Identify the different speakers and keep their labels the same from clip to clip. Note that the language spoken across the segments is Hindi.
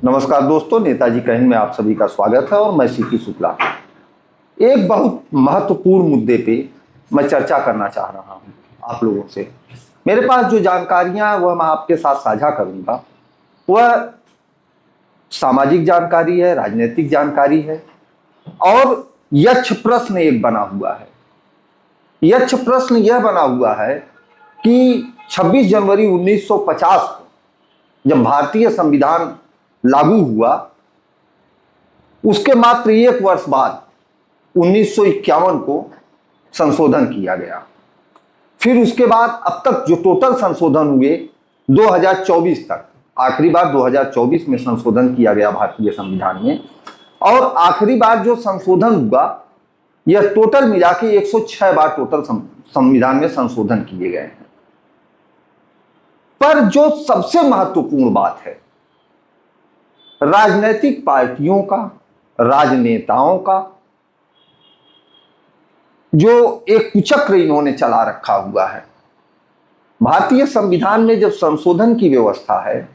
Speaker 1: नमस्कार दोस्तों, नेताजी का हिंद में आप सभी का स्वागत है और मैं सीपी शुक्ला। एक बहुत महत्वपूर्ण मुद्दे पे मैं चर्चा करना चाह रहा हूं आप लोगों से। मेरे पास जो जानकारियां हैं वह मैं आपके साथ साझा करूंगा। वह सामाजिक जानकारी है, राजनीतिक जानकारी है और यक्ष प्रश्न एक बना हुआ है। यक्ष प्रश्न यह बना हुआ है कि 26 जनवरी 1950 को जब भारतीय संविधान लागू हुआ, उसके मात्र एक वर्ष बाद 1951 को संशोधन किया गया। फिर उसके बाद अब तक जो टोटल संशोधन हुए 2024 तक, आखिरी बार 2024 में संशोधन किया गया भारतीय संविधान में, और आखिरी बार जो संशोधन हुआ यह टोटल मिला के 106 बार टोटल संविधान में संशोधन किए गए हैं। पर जो सबसे महत्वपूर्ण बात है, राजनीतिक पार्टियों का, राजनेताओं का जो एक कुचक्र इन्होंने चला रखा हुआ है। भारतीय संविधान में जब संशोधन की व्यवस्था है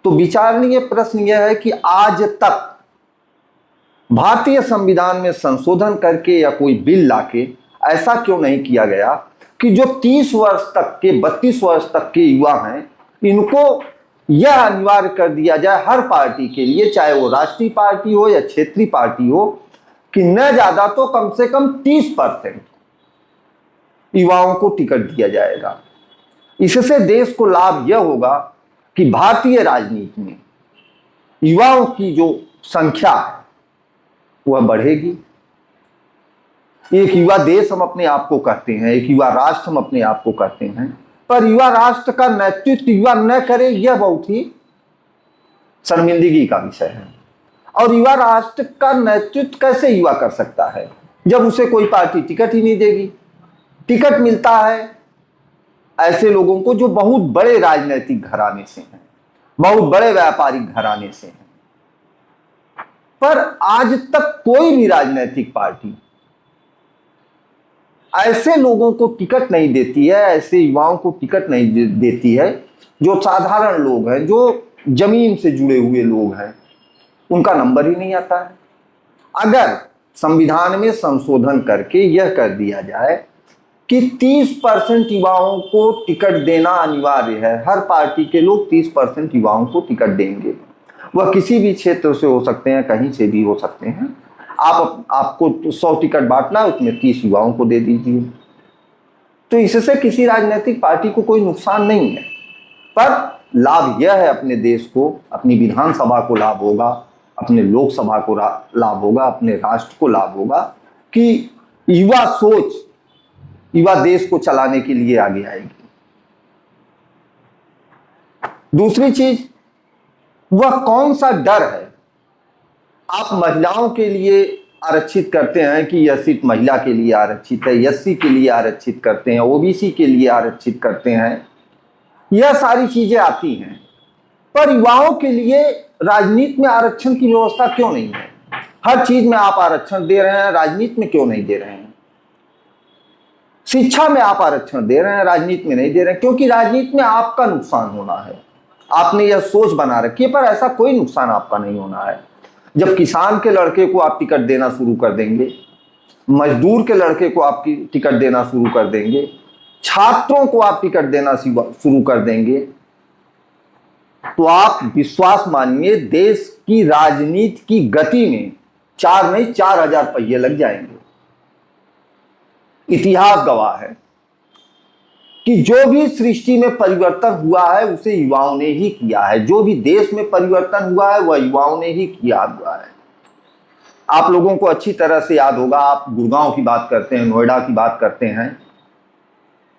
Speaker 1: तो विचारणीय प्रश्न यह है कि आज तक भारतीय संविधान में संशोधन करके या कोई बिल लाके ऐसा क्यों नहीं किया गया कि जो 30 वर्ष तक के, 32 वर्ष तक के युवा हैं, इनको यह अनिवार्य कर दिया जाए हर पार्टी के लिए, चाहे वो राष्ट्रीय पार्टी हो या क्षेत्रीय पार्टी हो, कि न ज्यादा तो कम से कम 30% युवाओं को टिकट दिया जाएगा। इससे देश को लाभ यह होगा कि भारतीय राजनीति में युवाओं की जो संख्या है वह बढ़ेगी। एक युवा देश हम अपने आप को कहते हैं, एक युवा राष्ट्र हम अपने आप को कहते हैं, पर युवा राष्ट्र का नेतृत्व युवा न करे यह बहुत ही शर्मिंदगी का विषय है। और युवा राष्ट्र का नेतृत्व कैसे युवा कर सकता है जब उसे कोई पार्टी टिकट ही नहीं देगी। टिकट मिलता है ऐसे लोगों को जो बहुत बड़े राजनीतिक घराने से हैं, बहुत बड़े व्यापारिक घराने से हैं। पर आज तक कोई भी राजनीतिक पार्टी ऐसे लोगों को टिकट नहीं देती है, ऐसे युवाओं को टिकट नहीं देती है जो साधारण लोग हैं, जो जमीन से जुड़े हुए लोग हैं, उनका नंबर ही नहीं आता है। अगर संविधान में संशोधन करके यह कर दिया जाए कि 30% युवाओं को टिकट देना अनिवार्य है, हर पार्टी के लोग 30% युवाओं को टिकट देंगे, वह किसी भी क्षेत्र से हो सकते हैं, कहीं से भी हो सकते हैं। आपको 100 टिकट बांटना है, उसमें 30 युवाओं को दे दीजिए, तो इससे किसी राजनीतिक पार्टी को कोई नुकसान नहीं है। पर लाभ यह है अपने देश को, अपनी विधानसभा को लाभ होगा, अपने लोकसभा को लाभ होगा, अपने राष्ट्र को लाभ होगा कि युवा सोच, युवा देश को चलाने के लिए आगे आएगी। दूसरी चीज, वह कौन सा डर है। आप महिलाओं के लिए आरक्षित करते हैं कि यह सीट महिला के लिए आरक्षित है, एससी के लिए आरक्षित करते हैं, ओबीसी के लिए आरक्षित करते हैं, यह सारी चीजें आती हैं। पर युवाओं के लिए राजनीति में आरक्षण की व्यवस्था क्यों नहीं है। हर चीज में आप आरक्षण दे रहे हैं, राजनीति में क्यों नहीं दे रहे हैं। शिक्षा में आप आरक्षण दे रहे हैं, राजनीति में नहीं दे रहे हैं, क्योंकि राजनीति में आपका नुकसान होना है। आपने यह सोच बना रखी है, पर ऐसा कोई नुकसान आपका नहीं होना है। जब किसान के लड़के को आप टिकट देना शुरू कर देंगे, मजदूर के लड़के को आप टिकट देना शुरू कर देंगे, छात्रों को आप टिकट देना शुरू कर देंगे, तो आप विश्वास मानिए देश की राजनीति की गति में 4 नहीं 4000 पहिए लग जाएंगे। इतिहास गवाह है कि जो भी सृष्टि में परिवर्तन हुआ है उसे युवाओं ने ही किया है। जो भी देश में परिवर्तन हुआ है वह युवाओं ने ही किया हुआ है। आप लोगों को अच्छी तरह से याद होगा, आप गुड़गांव की बात करते हैं, नोएडा की बात करते हैं।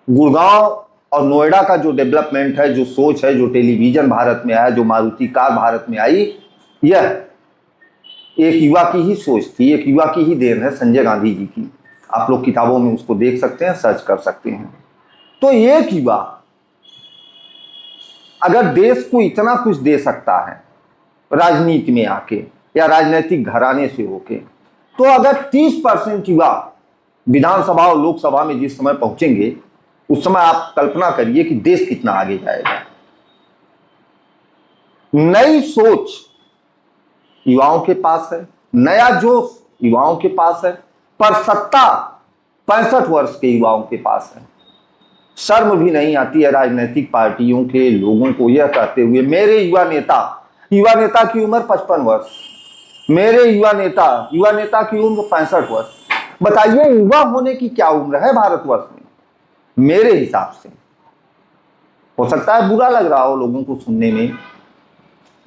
Speaker 1: गुड़गांव और नोएडा का जो डेवलपमेंट है, जो सोच है, जो टेलीविजन भारत में आया, जो मारुति कार भारत में आई, यह एक युवा की ही सोच थी, एक युवा की ही देन है, संजय गांधी जी की। आप लोग किताबों में उसको देख सकते हैं, सर्च कर सकते हैं। तो एक युवा अगर देश को इतना कुछ दे सकता है राजनीति में आके या राजनीतिक घराने से होके, तो अगर 30% युवा विधानसभा और लोकसभा में जिस समय पहुंचेंगे, उस समय आप कल्पना करिए कि देश कितना आगे जाएगा। नई सोच युवाओं के पास है, नया जोश युवाओं के पास है, पर सत्ता 65 वर्ष के युवाओं के पास है। शर्म भी नहीं आती है राजनीतिक पार्टियों के लोगों को यह कहते हुए, मेरे युवा नेता की उम्र 55 वर्ष, मेरे युवा नेता की उम्र 65 वर्ष। बताइए युवा होने की क्या उम्र है भारतवर्ष में? मेरे हिसाब से, हो सकता है बुरा लग रहा हो लोगों को सुनने में,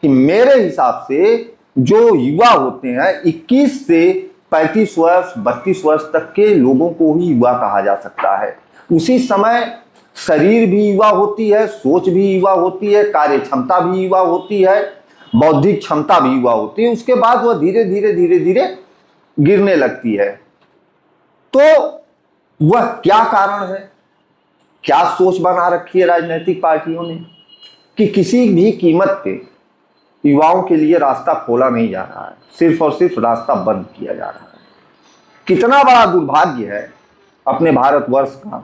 Speaker 1: कि मेरे हिसाब से जो युवा होते हैं 21 से 35 वर्ष 32 वर्ष तक के लोगों को ही युवा कहा जा सकता है। उसी समय शरीर भी युवा होती है, सोच भी युवा होती है, कार्य क्षमता भी युवा होती है, बौद्धिक क्षमता भी युवा होती है। उसके बाद वह धीरे धीरे गिरने लगती है। तो वह क्या कारण है, क्या सोच बना रखी है राजनीतिक पार्टियों ने कि किसी भी कीमत पे युवाओं के लिए रास्ता खोला नहीं जा रहा है, सिर्फ और सिर्फ रास्ता बंद किया जा रहा है। कितना बड़ा दुर्भाग्य है अपने भारतवर्ष का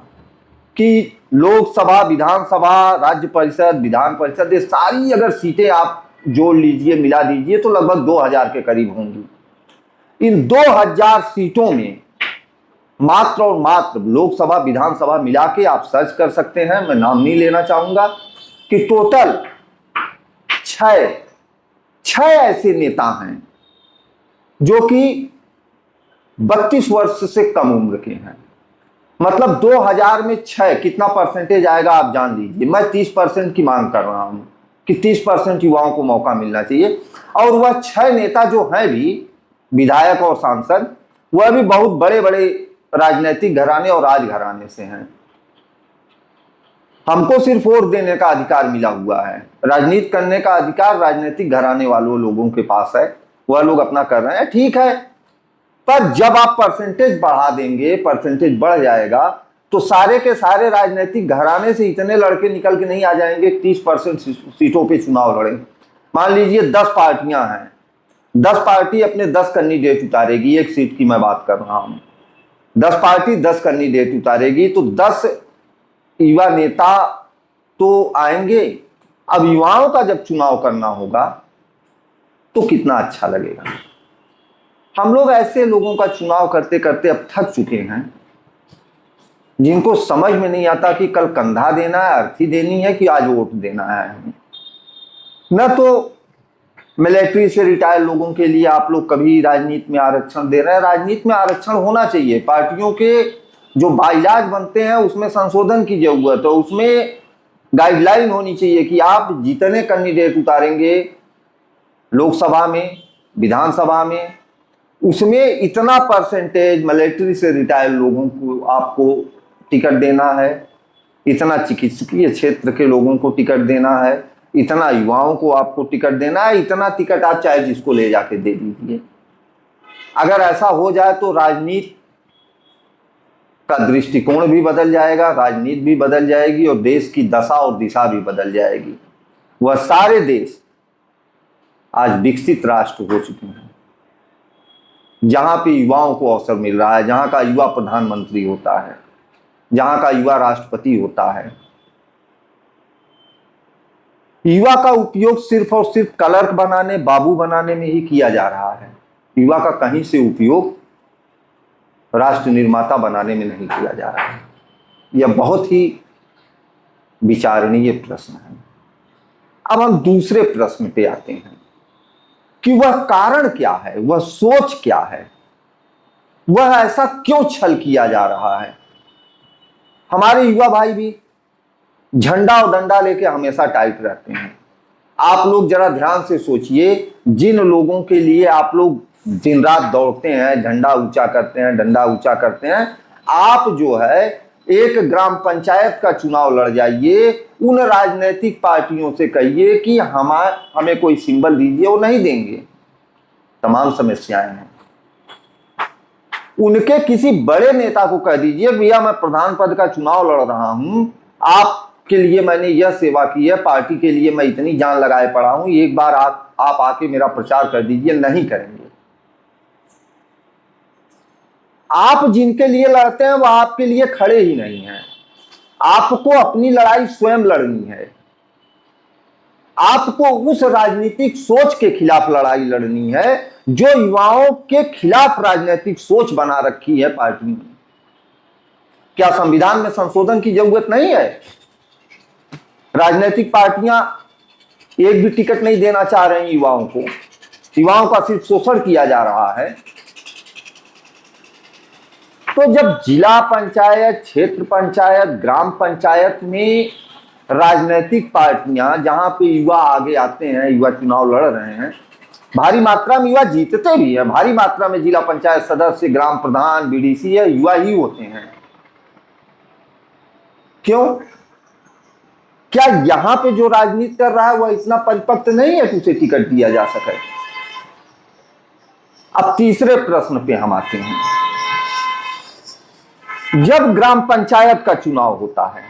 Speaker 1: कि लोकसभा, विधानसभा, राज्य परिषद, विधान परिषद, ये सारी अगर सीटें आप जोड़ लीजिए, मिला दीजिए तो लगभग 2000 के करीब होंगी। इन 2000 सीटों में मात्र और मात्र लोकसभा, विधानसभा मिला के आप सर्च कर सकते हैं, मैं नाम नहीं लेना चाहूंगा, कि टोटल 6 ऐसे नेता हैं जो कि 32 वर्ष से कम उम्र के हैं। मतलब 2000 में 6 कितना परसेंटेज आएगा आप जान लीजिए। मैं 30% की मांग कर रहा हूं कि 30% युवाओं को मौका मिलना चाहिए। और वह 6 नेता जो हैं भी, विधायक और सांसद, वह भी बहुत बड़े बड़े राजनीतिक घराने और राजघराने से हैं। हमको सिर्फ वोट देने का अधिकार मिला हुआ है, राजनीति करने का अधिकार राजनीतिक घराने वालों लोगों के पास है, वह लोग अपना कर रहे हैं, ठीक है। पर जब आप परसेंटेज बढ़ा देंगे, परसेंटेज बढ़ जाएगा, तो सारे के सारे राजनीतिक घराने से इतने लड़के निकल के नहीं आ जाएंगे 30% सीटों पे चुनाव लड़े। मान लीजिए 10 पार्टियां हैं, 10 पार्टी अपने 10 कैंडिडेट उतारेगी, एक सीट की मैं बात कर रहा हूं। 10 पार्टी 10 कैंडिडेट उतारेगी, तो 10 युवा नेता तो आएंगे। अब युवाओं का जब चुनाव करना होगा तो कितना अच्छा लगेगा। हम लोग ऐसे लोगों का चुनाव करते करते अब थक चुके हैं, जिनको समझ में नहीं आता कि कल कंधा देना है, अर्थी देनी है, कि आज वोट देना है। न तो मिलिट्री से रिटायर लोगों के लिए आप लोग कभी राजनीति में आरक्षण दे रहे हैं। राजनीति में आरक्षण होना चाहिए, पार्टियों के जो बाइलाज बनते हैं उसमें संशोधन की जरूरत है, उसमें गाइडलाइन होनी चाहिए कि आप जितने कैंडिडेट उतारेंगे लोकसभा में, विधानसभा में, उसमें इतना परसेंटेज मिलिट्री से रिटायर लोगों को आपको टिकट देना है, इतना चिकित्सकीय क्षेत्र के लोगों को टिकट देना है, इतना युवाओं को आपको टिकट देना है, इतना टिकट आप चाहे जिसको ले जाके दे दीजिए। अगर ऐसा हो जाए तो राजनीति का दृष्टिकोण भी बदल जाएगा, राजनीति भी बदल जाएगी और देश की दशा और दिशा भी बदल जाएगी। वह सारे देश आज विकसित राष्ट्र हो चुके हैं, जहां पे युवाओं को अवसर मिल रहा है, जहां का युवा प्रधानमंत्री होता है, जहां का युवा राष्ट्रपति होता है। युवा का उपयोग सिर्फ और सिर्फ क्लर्क बनाने, बाबू बनाने में ही किया जा रहा है। युवा का कहीं से उपयोग राष्ट्र निर्माता बनाने में नहीं किया जा रहा है। यह बहुत ही विचारणीय प्रश्न है। अब हम दूसरे प्रश्न पे आते हैं कि वह कारण क्या है, वह सोच क्या है, वह ऐसा क्यों छल किया जा रहा है। हमारे युवा भाई भी झंडा और डंडा लेके हमेशा टाइट रहते हैं। आप लोग जरा ध्यान से सोचिए, जिन लोगों के लिए आप लोग दिन रात दौड़ते हैं, झंडा ऊंचा करते हैं, डंडा ऊंचा करते हैं, आप जो है एक ग्राम पंचायत का चुनाव लड़ जाइए, उन राजनीतिक पार्टियों से कहिए कि हमें कोई सिंबल दीजिए, वो नहीं देंगे। तमाम समस्याएं हैं। उनके किसी बड़े नेता को कह दीजिए, भैया मैं प्रधान पद का चुनाव लड़ रहा हूं, आपके लिए मैंने यह सेवा की है, पार्टी के लिए मैं इतनी जान लगाए पड़ा हूं, एक बार आप आके मेरा प्रचार कर दीजिए। नहीं करेंगे। आप जिनके लिए लड़ते हैं वह आपके लिए खड़े ही नहीं हैं। आपको अपनी लड़ाई स्वयं लड़नी है। आपको उस राजनीतिक सोच के खिलाफ लड़ाई लड़नी है जो युवाओं के खिलाफ राजनीतिक सोच बना रखी है पार्टी ने। क्या संविधान में संशोधन की जरूरत नहीं है? राजनीतिक पार्टियां एक भी टिकट नहीं देना चाह रही युवाओं को, युवाओं का सिर्फ शोषण किया जा रहा है। तो जब जिला पंचायत, क्षेत्र पंचायत, ग्राम पंचायत में राजनीतिक पार्टियां, जहां पे युवा आगे आते हैं, युवा चुनाव लड़ रहे हैं, भारी मात्रा में युवा जीतते भी हैं, भारी मात्रा में जिला पंचायत सदस्य, ग्राम प्रधान, बीडीसी है, युवा ही होते हैं। क्यों? क्या यहां पे जो राजनीति कर रहा है वह इतना परिपक्व नहीं है कि उसे टिकट दिया जा सके? अब तीसरे प्रश्न पे हम आते हैं। जब ग्राम पंचायत का चुनाव होता है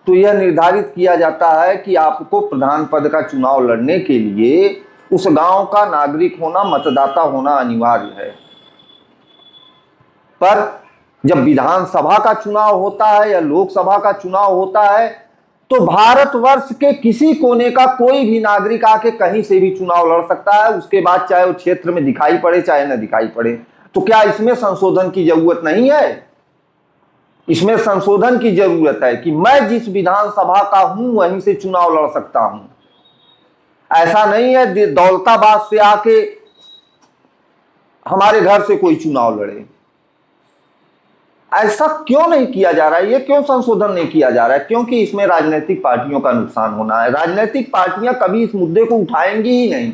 Speaker 1: तो यह निर्धारित किया जाता है कि आपको प्रधान पद का चुनाव लड़ने के लिए उस गांव का नागरिक होना, मतदाता होना अनिवार्य है। पर जब विधानसभा का चुनाव होता है या लोकसभा का चुनाव होता है तो भारतवर्ष के किसी कोने का कोई भी नागरिक आके कहीं से भी चुनाव लड़ सकता है, उसके बाद चाहे वो क्षेत्र में दिखाई पड़े चाहे न दिखाई पड़े। तो क्या इसमें संशोधन की जरूरत नहीं है? इसमें संशोधन की जरूरत है कि मैं जिस विधानसभा का हूं वहीं से चुनाव लड़ सकता हूं। ऐसा नहीं है दौलताबाद से आके हमारे घर से कोई चुनाव लड़े। ऐसा क्यों नहीं किया जा रहा है? ये क्यों संशोधन नहीं किया जा रहा है? क्योंकि इसमें राजनीतिक पार्टियों का नुकसान होना है। राजनीतिक पार्टियां कभी इस मुद्दे को उठाएंगी ही नहीं।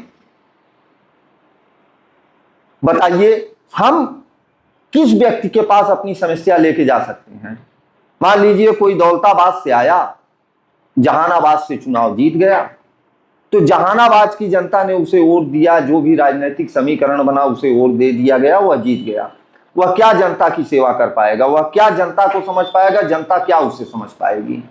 Speaker 1: बताइए, हम किस व्यक्ति के पास अपनी समस्या लेके जा सकते हैं? मान लीजिए कोई दौलताबाद से आया, जहानाबाद से चुनाव जीत गया, तो जहानाबाद की जनता ने उसे वोट दिया, जो भी राजनीतिक समीकरण बना उसे वोट दे दिया गया, वह जीत गया। वह क्या जनता की सेवा कर पाएगा? वह क्या जनता को समझ पाएगा? जनता क्या उससे समझ पाएगी?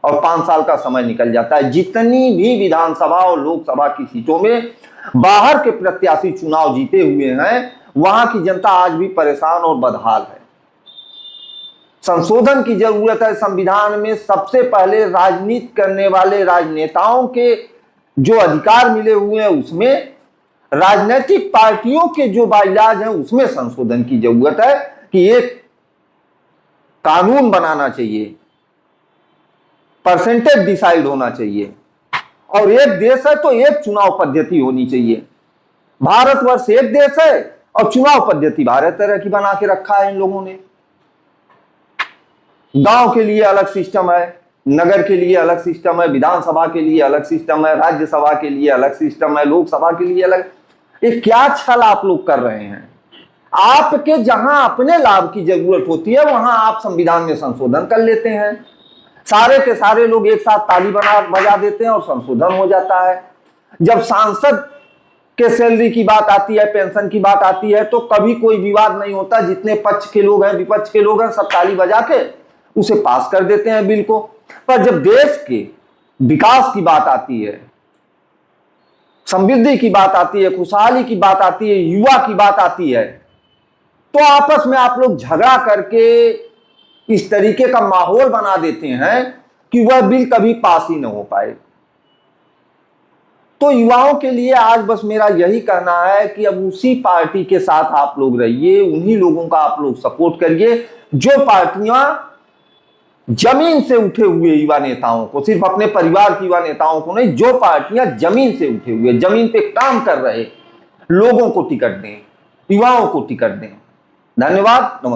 Speaker 1: और 5 साल का समय निकल जाता है। जितनी भी विधानसभा और लोकसभा की सीटों में बाहर के प्रत्याशी चुनाव जीते हुए हैं, वहां की जनता आज भी परेशान और बदहाल है। संशोधन की जरूरत है संविधान में। सबसे पहले राजनीति करने वाले राजनेताओं के जो अधिकार मिले हुए हैं उसमें, राजनीतिक पार्टियों के जो बाइलाज हैं उसमें संशोधन की जरूरत है कि एक कानून बनाना चाहिए, परसेंटेज डिसाइड होना चाहिए, और एक देश है तो एक चुनाव पद्धति होनी चाहिए। भारतवर्ष एक देश है और चुनाव पद्धति भारत तरह की बना के रखा है इन लोगों ने। गांव के लिए अलग सिस्टम है, नगर के लिए अलग सिस्टम है, विधानसभा के लिए अलग सिस्टम है, राज्यसभा के लिए अलग सिस्टम है, लोकसभा के लिए अलग। ये क्या छल आप लोग कर रहे हैं? आपके जहां अपने लाभ की जरूरत होती है वहां आप संविधान में संशोधन कर लेते हैं। सारे के सारे लोग एक साथ ताली बजा देते हैं और संशोधन हो जाता है। जब सांसद के सैलरी की बात आती है, पेंशन की बात आती है, तो कभी कोई विवाद नहीं होता। जितने पक्ष के लोग हैं, विपक्ष के लोग हैं, सब ताली बजा के उसे पास कर देते हैं बिल को। पर जब देश के विकास की बात आती है, समृद्धि की बात आती है, खुशहाली की बात आती है, युवा की बात आती है, तो आपस में आप लोग झगड़ा करके इस तरीके का माहौल बना देते हैं कि वह बिल कभी पास ही न हो पाए। तो युवाओं के लिए आज बस मेरा यही कहना है कि अब उसी पार्टी के साथ आप लोग रहिए, उन्हीं लोगों का आप लोग सपोर्ट करिए जो पार्टियां जमीन से उठे हुए युवा नेताओं को, सिर्फ अपने परिवार के युवा नेताओं को नहीं, जो पार्टियां जमीन से उठे हुए, जमीन पे काम कर रहे लोगों को टिकट दें, युवाओं को टिकट दें। धन्यवाद, नमस्कार।